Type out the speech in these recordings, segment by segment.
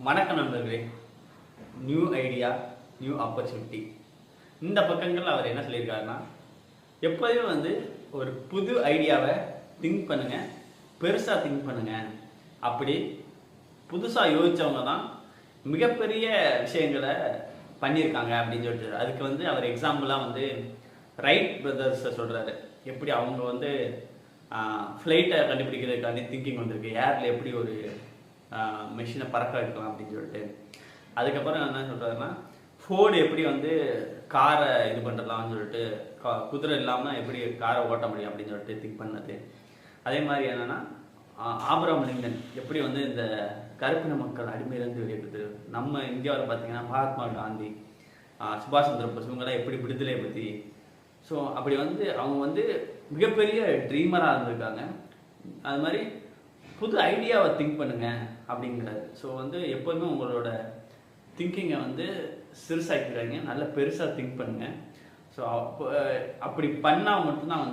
வணக்கம் நண்பர்களே. New idea new opportunity. இந்த பக்கங்கள் அவர் என்ன சொல்லியிருக்காருன்னா, எப்போதுமே ஒரு புது ஐடியாவை திங்க் பண்ணுங்க, பெருசாக திங்க் பண்ணுங்க. அப்படி புதுசாக யோசித்தவங்க தான் மிகப்பெரிய விஷயங்களை பண்ணியிருக்காங்க அப்படின்னு சொல்லிட்டு அதுக்கு அவர் எக்ஸாம்பிளாக ரைட் பிரதர்ஸை சொல்கிறாரு. எப்படி அவங்க ஃப்ளைட்டை கண்டுபிடிக்கிறதுக்காண்டி திங்கிங் வந்திருக்கு, ஏரில் எப்படி ஒரு மெஷினை பறக்க வைக்கலாம் அப்படின்னு சொல்லிட்டு. அதுக்கப்புறம் என்ன சொல்கிறாருன்னா, ஃபோர்டு எப்படி காரை இது பண்ணுறலாம்னு சொல்லிட்டு, குதிரை இல்லாமல் எப்படி காரை ஓட்ட முடியும் அப்படின்னு சொல்லிட்டு திங்க் பண்ணது. அதே மாதிரி என்னென்னா, ஆபிரகாம் லிங்கன் எப்படி இந்த கருப்பின மக்கள் அடிமையிலேருந்து வெளியேறது. நம்ம இந்தியாவில் பார்த்தீங்கன்னா மகாத்மா காந்தி, சுபாஷ் சந்திர போஸ் இவங்கெல்லாம் எப்படி விடுதலையை பற்றி. ஸோ அப்படி அவங்க மிகப்பெரிய ட்ரீமராக இருந்திருக்காங்க. அது மாதிரி புது ஐடியாவை திங்க் பண்ணுங்க அப்படிங்கிறாரு. ஸோ எப்போதுமே உங்களோட திங்கிங்கை சிறுசாக்கிடுறாங்க, நல்லா பெருசாக திங்க் பண்ணுங்க. ஸோ அப்படி பண்ணால் மட்டும்தான்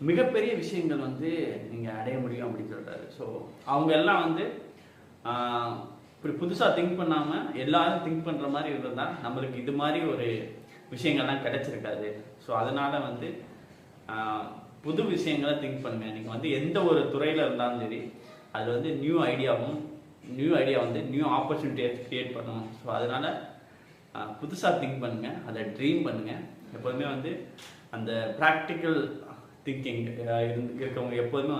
மிகப்பெரிய விஷயங்கள் நீங்கள் அடைய முடியும் அப்படின்னு சொல்கிறாரு. ஸோ அவங்க எல்லாம் இப்படி புதுசாக திங்க் பண்ணாமல் எல்லாரும் திங்க் பண்ணுற மாதிரி இருந்தால் நம்மளுக்கு இது மாதிரி ஒரு விஷயங்கள்லாம் கிடைச்சிருக்காது. ஸோ அதனால் புது விஷயங்களை திங்க் பண்ணுங்க. நீங்கள் எந்த ஒரு துறையில் இருந்தாலும் சரி, அது நியூ ஐடியா நியூ ஆப்பர்ச்சுனிட்டியை க்ரியேட் பண்ணணும். ஸோ அதனால் புதுசாக திங்க் பண்ணுங்கள், அதை ட்ரீம் பண்ணுங்கள். எப்போதுமே அந்த ப்ராக்டிக்கல் திங்கிங் இருக்கவங்க எப்போதுமே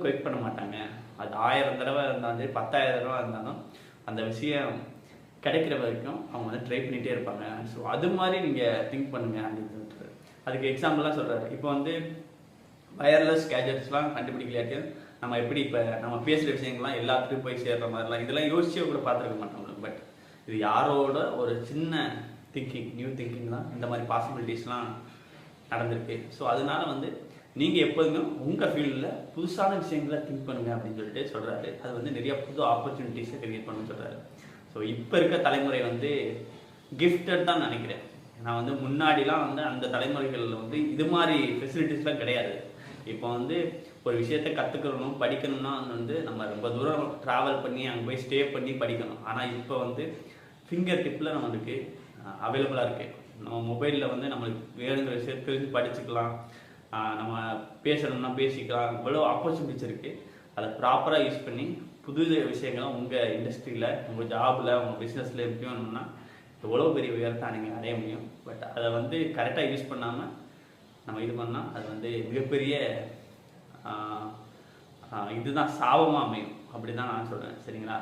குவைட் பண்ண மாட்டாங்க. அது 1000 தடவை இருந்தாலும் சரி, 10,000 தடவை இருந்தாலும் அந்த விஷயம் கிடைக்கிற வரைக்கும் அவங்க ட்ரை பண்ணிகிட்டே இருப்பாங்க. ஸோ அது மாதிரி நீங்கள் திங்க் பண்ணுங்கள் அப்படின்னு சொல்லிட்டு அதுக்கு எக்ஸாம்பிளாக சொல்கிறாரு. இப்போ வயர்லெஸ் கேஜெட்ஸ்லாம் கண்டுபிடிக்கலையாட்டி நம்ம எப்படி இப்போ நம்ம பேசுகிற விஷயங்கள்லாம் எல்லாத்துக்கும் போய் சேர்ற மாதிரிலாம் இதெல்லாம் யோசிச்சே கூட பார்த்துருக்க மாட்டோம். பட் இது யாரோட ஒரு சின்ன திங்கிங், நியூ திங்கிங் தான் இந்த மாதிரி பாசிபிலிட்டிஸ்லாம் நடந்திருக்கு. ஸோ அதனால நீங்கள் எப்போதுமே உங்கள் ஃபீல்டில் புதுசான விஷயங்களை திங்க் பண்ணுங்க அப்படின்னு சொல்லிட்டு சொல்கிறாரு. அது நிறைய புது ஆப்பர்ச்சுனிட்டிஸை கிரியேட் பண்ண சொல்கிறாரு. ஸோ இப்போ இருக்க தலைமுறை கிஃப்டட் தான் நினைக்கிறேன். நான் முன்னாடிலாம் அந்த தலைமுறைகளில் இது மாதிரி ஃபெசிலிட்டிஸ்லாம் கிடையாது. இப்போ ஒரு விஷயத்தை கற்றுக்கணும் படிக்கணும்னா நம்ம ரொம்ப தூரம் ட்ராவல் பண்ணி அங்கே போய் ஸ்டே பண்ணி படிக்கணும். ஆனால் இப்போ ஃபிங்கர் டிப்பில் நம்மளுக்கு அவைலபிளாக இருக்குது. நம்ம மொபைலில் நம்மளுக்கு வேணுங்கிற விஷயத்தை தெரிஞ்சு படிச்சுக்கலாம், நம்ம பேசணும்னா பேசிக்கலாம். இவ்வளோ ஆப்பர்ச்சுனிட்டிஸ் இருக்குது. அதை ப்ராப்பராக யூஸ் பண்ணி புது விஷயங்களை உங்கள் இண்டஸ்ட்ரியில், உங்கள் ஜாபில், உங்கள் பிஸ்னஸில் எப்படி வேணும்னா எவ்வளோ பெரிய உயரத்தை நீங்கள் அடைய முடியும். பட் அதை கரெக்டாக யூஸ் பண்ணாமல் நம்ம இது பண்ணால் அது மிகப்பெரிய இதுதான் சாபமாக அமையும். அப்படி தான் நான் சொல்கிறேன். சரிங்களா?